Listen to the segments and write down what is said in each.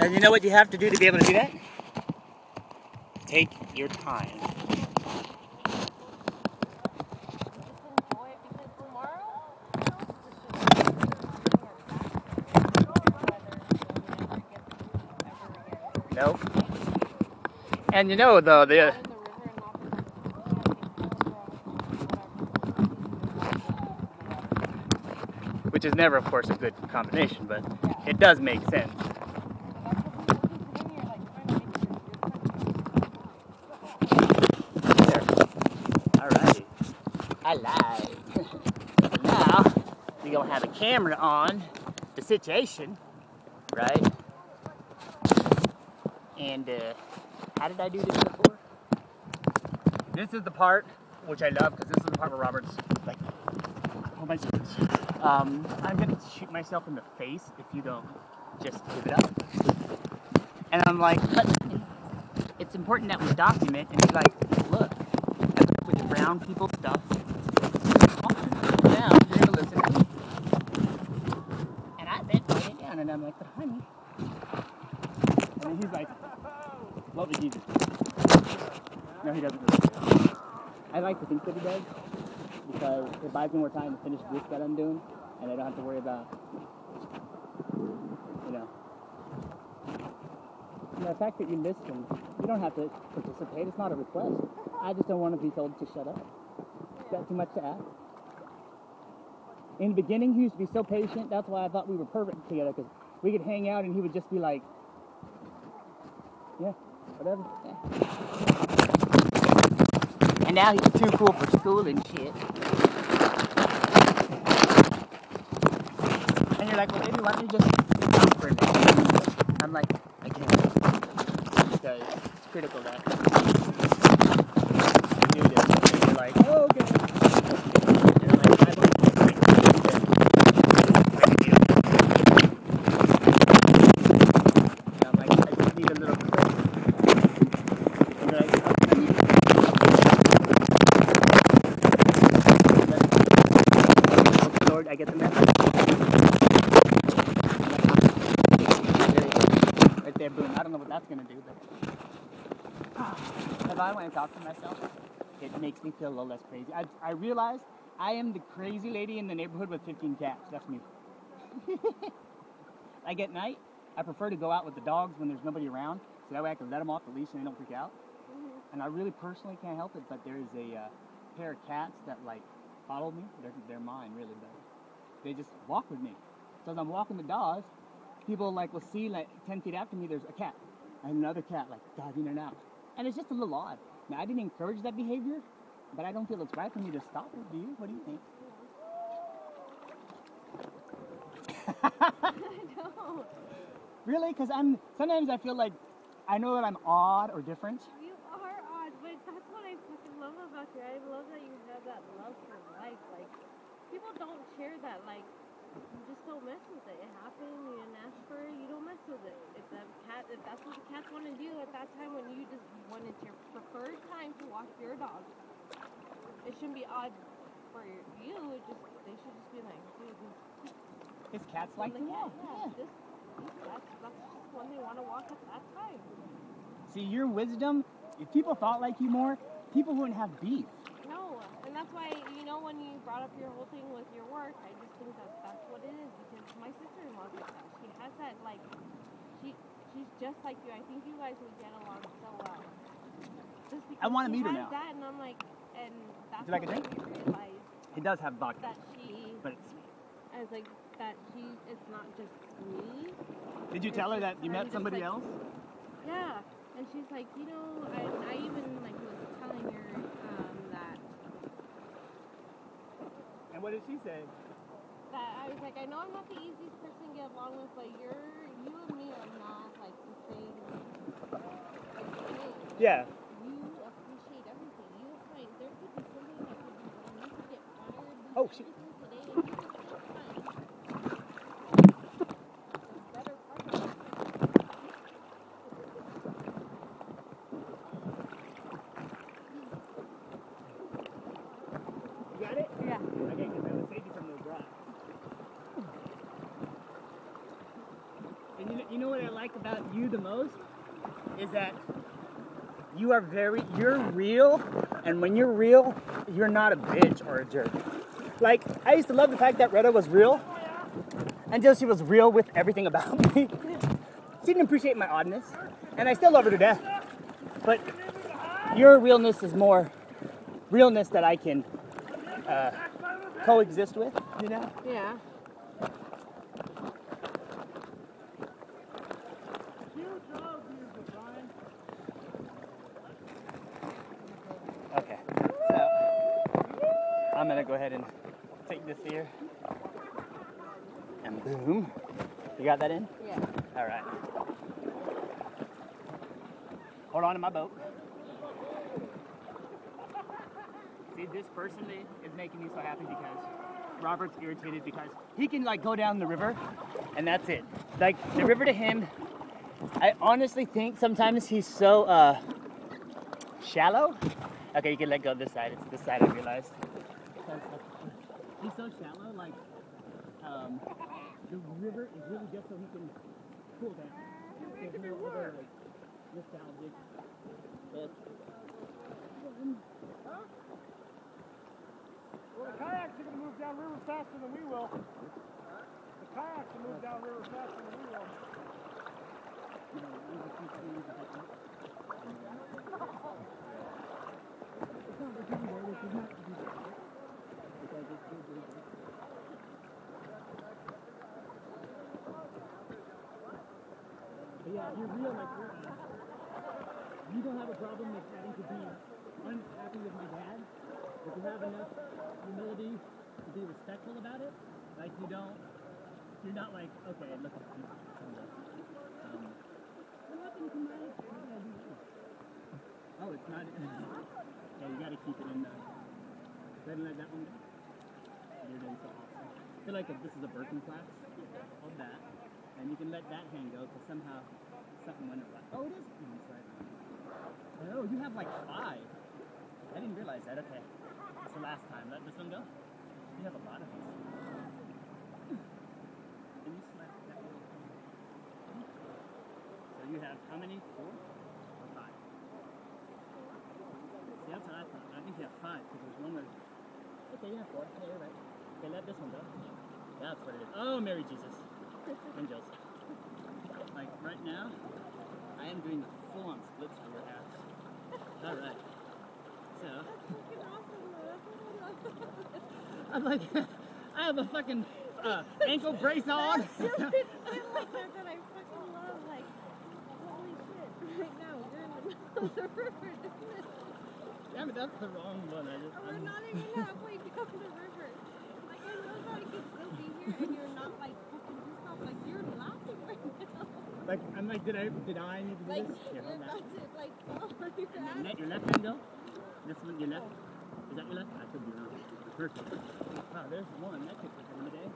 And you know what you have to do to be able to do that? Take your time. Nope. And you know though, which is never, of course, a good combination, but it does make sense. There. Alrighty. I lied. Now, we're gonna have a camera on the situation, right? And how did I do this before? This is the part which I love, because this is the part where Robert's like, oh my goodness. I'm gonna shoot myself in the face if you don't just give it up. And I'm like, but it's important that we document. And he's like, look, I work with the brown people stuff. Now you're gonna listen to me. And I said, write it down. And I'm like, but honey. And he's like, what would you do? No, he doesn't really. I like to think that he does, because it buys me more time to finish this that I'm doing, and I don't have to worry about, you know. And the fact that you listen, you don't have to participate. It's not a request. I just don't want to be told to shut up. Is that too much to ask? In the beginning, he used to be so patient. That's why I thought we were perfect together, because we could hang out and he would just be like, yeah, whatever. Yeah. And now he's too cool for school and shit. And you're like, well, baby, why don't you just stop for a minute? I'm like, I can't. Because it's critical that you do this. And you're like, oh, okay. And I'm like, I don't and I'm like, I just need a little clip. And you're like, I get the message. Right there, boom. I don't know what that's going to do, but if I want to talk to myself, it makes me feel a little less crazy. I realize I am the crazy lady in the neighborhood with 15 cats. That's me. Like at night, I prefer to go out with the dogs when there's nobody around, so that way I can let them off the leash and they don't freak out. And I really personally can't help it, but there is a pair of cats that like follow me. They're mine, really, but they just walk with me. So as I'm walking the dogs, people like will see like 10 feet after me there's a cat and another cat like diving in and out. And it's just a little odd. Now I didn't encourage that behavior, but I don't feel it's right for me to stop it. Do you? What do you think? I don't. Really? Because sometimes I feel like I know that I'm odd or different. You are odd, but that's what I fucking love about you. I love that you have that love for life. Like, people don't share that. Like, you just don't mess with it. It happened, you didn't ask for it, you don't mess with it. If that's what the cats want to do at that time when you just wanted your preferred time to walk your dog, it shouldn't be odd for you. They should just be like, dude, His cats like to walk. These cats, that's just when they want to walk at that time. See, your wisdom, if people thought like you more, people wouldn't have beef. No, and that's why, you know, when you brought up your whole thing with your work, I just think that's what it is, because my sister-in-law's like that. She has that, like, she's just like you. I think you guys would get along so well. Just because I want to meet her now. that, and I'm like, and that's Would you like a drink? Realize It does have vodka, that but it's... I was like, that it's not just me. Did you tell her that you met somebody else? Yeah, and she's like, you know, I even like was telling her that. And what did she say? That I was like, I know I'm not the easiest person to get along with, but you and me are not like the same. Yeah. You appreciate everything. You find there could be something that could be done. You could get fired. Oh shit. Got it? Yeah. Okay, because I would save you from the grass. And you know know what I like about you the most? Is that you're real, and when you're real, you're not a bitch or a jerk. Like, I used to love the fact that Retta was real, until she was real with everything about me. She didn't appreciate my oddness, and I still love her to death. But your realness is more realness that I can coexist with, you know? Yeah. Okay, so I'm gonna go ahead and take this here, and boom. You got that in? Yeah. All right. Hold on to my boat. See, this personally is making me so happy because Robert's irritated because he can like go down the river and that's it. Like the river to him, I honestly think sometimes he's so shallow. Okay, you can let go of this side. It's this side I realized. He's so shallow, like the river is really just so he can cool down. There's no other like nostalgic. Well, the kayaks are going to move downriver faster than we will. The kayaks will move downriver faster than we will. But yeah, you're real, like you don't have a problem with having to be unhappy with my dad, but you have enough humility to be respectful about it. Like you're not like, okay, look at me. What happened to my? Oh, it's not. Yeah, you gotta keep it in the. Go ahead and let that one go. You're doing so awesome. I feel like this is a Birkin class. Hold that. And you can let that hand go because somehow something went awry. Oh, it is. No, it's right. Oh, you have like 5. I didn't realize that. Okay. It's the last time. Let this one go. You have a lot of these. Can you slap that one? So you have how many? 4 or 5? See, that's what I thought. I think you have 5 because there's one where. Okay, you have 4. Yeah, you're right. Okay, let this one go. That's what it is. Oh, Mary Jesus. And Joseph. Like right now, I am doing the full-on splits for your ass. All right. So. I'm like, I have a fucking ankle brace on. I like that I fucking love. Like, holy shit! Right now, we're in the middle of the river. Yeah, but that's the wrong one. We're not even halfway down the river. Like, I know that I could still be here, and you're not like fucking pissed off. Like, you're laughing right now. Like, I'm like, did I need to do Like, this? Here, you're hold about that. to like fall on your ass. Let your left hand go. This one, your left. Is that your left? I could be wrong. Perfect. Wow, there's one. That took like a day.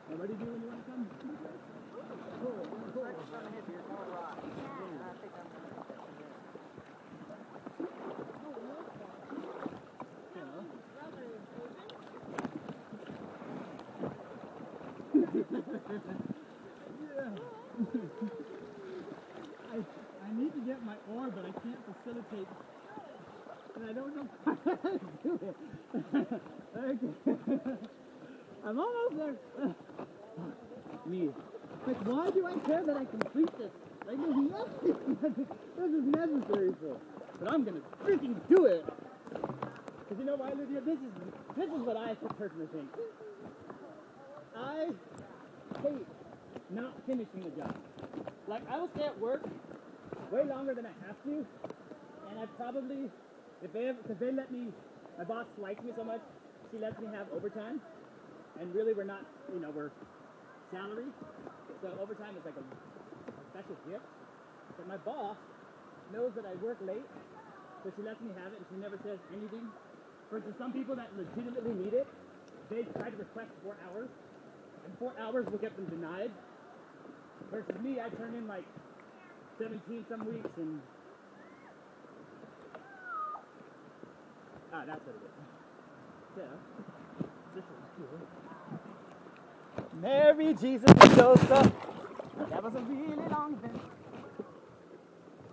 Now, what do you do when you want to come? I need to get my oar, but I can't facilitate, and I don't know how to do it. Okay. I'm almost there. Me. Like, why do I care that I complete this? Like, there's nothing this is necessary for. But I'm gonna freaking do it. Because you know why, Lydia? This is what I personally think. I hate not finishing the job. Like, I will stay at work way longer than I have to, and I probably, because they let me, my boss likes me so much, she lets me have overtime, and really we're not, we're salary, so overtime is like a special gift, but my boss knows that I work late, so she lets me have it, and she never says anything. Versus some people that legitimately need it, they try to request 4 hours, and 4 hours will get them denied. Versus me, I turn in like 17 some weeks, and Ah, that's what it is. Yeah. This is cool. Mary, Jesus, and Joseph. That was a really long event.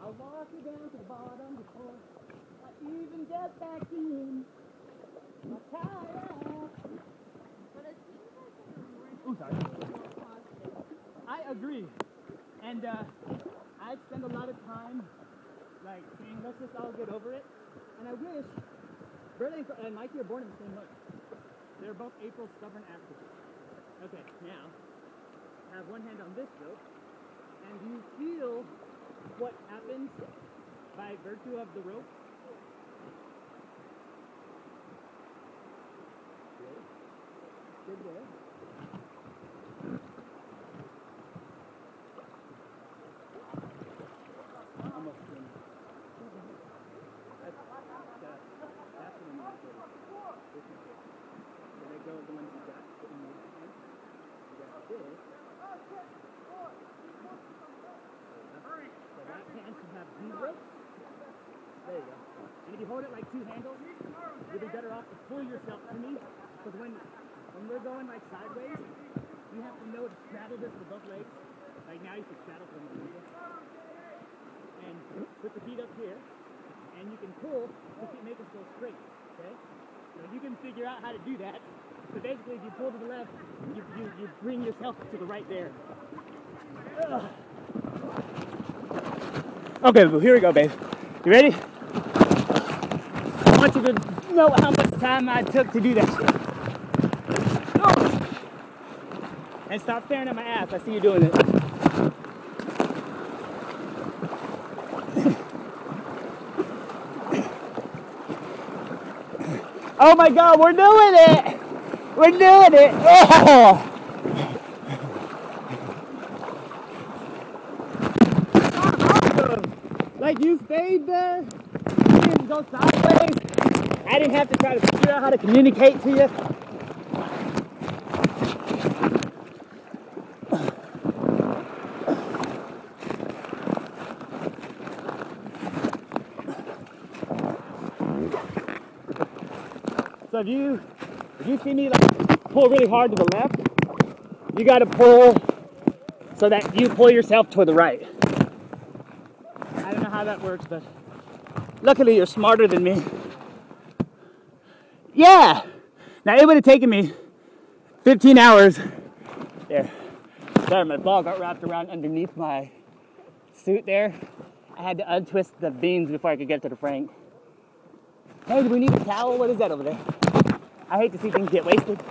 I walked you down to the bottom before I even get back in. I'm tired. But it seems like in the morning Oh, sorry. it's more positive. I agree. And I spend a lot of time like saying, let's just all get over it. And I wish Berlin and Mikey are born in the same month. They're both April stubborn activists. Okay, now I have one hand on this rope, and do you feel what happens by virtue of the rope? Good there. Almost in. That's what I'm going to do. When I go, the one you got in your hand, you got this. So that hand should have these ropes. There you go. And if you hold it like two handles, you'll be better off to pull yourself to me. Because when we're going like sideways, you have to know to straddle this with both legs. Like now you can straddle from the middle. And put the feet up here. And you can pull to make us go straight. Okay? So you can figure out how to do that. So basically, if you pull to the left, you bring yourself to the right there. Ugh. Okay, well, here we go, babe. You ready? I want you to know how much time I took to do that shit. Oh. And stop staring at my ass. I see you doing it. Oh my God, we're doing it! We're doing it! Oh! Like you stayed there, you didn't go sideways. I didn't have to try to figure out how to communicate to you. So if you see me like pull really hard to the left, you got to pull so that you pull yourself to the right. I don't know how that works, but luckily you're smarter than me. Yeah! Now it would have taken me 15 hours. There. Sorry, my ball got wrapped around underneath my suit there. I had to untwist the beans before I could get to the frame. Hey, do we need a towel? What is that over there? I hate to see things get wasted.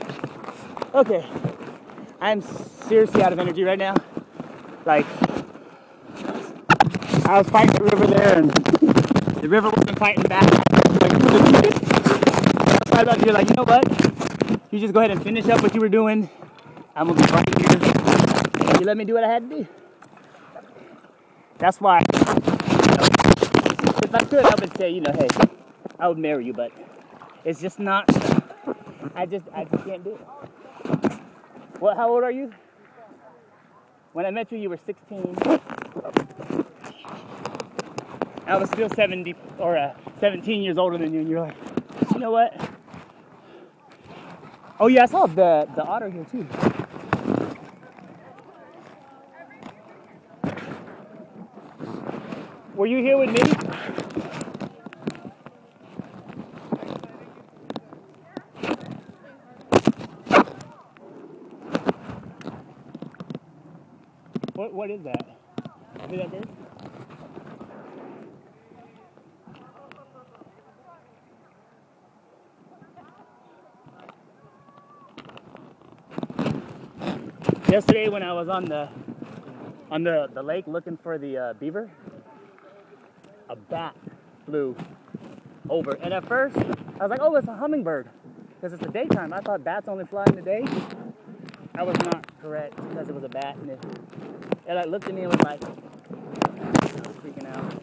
Okay. I'm seriously out of energy right now. Like, I was fighting the river there, and the river wasn't fighting back. Like, I thought you were like, you know what? You just go ahead and finish up what you were doing. I'm gonna be right here. And you let me do what I had to do. That's why, if I could, I would say, hey, I would marry you, but it's just not. I just can't do it. What? How old are you? When I met you, you were 16. I was still 17 years older than you, and you're like, you know what? Oh yeah, I saw the otter here too. Were you here with me? What is that? Is that bird? Yesterday when I was on the lake looking for the beaver, a bat flew over. And at first, I was like, oh, it's a hummingbird. Because it's the daytime. I thought bats only fly in the day. I was not correct because it was a bat. And it like looked at me and was like, I was freaking out.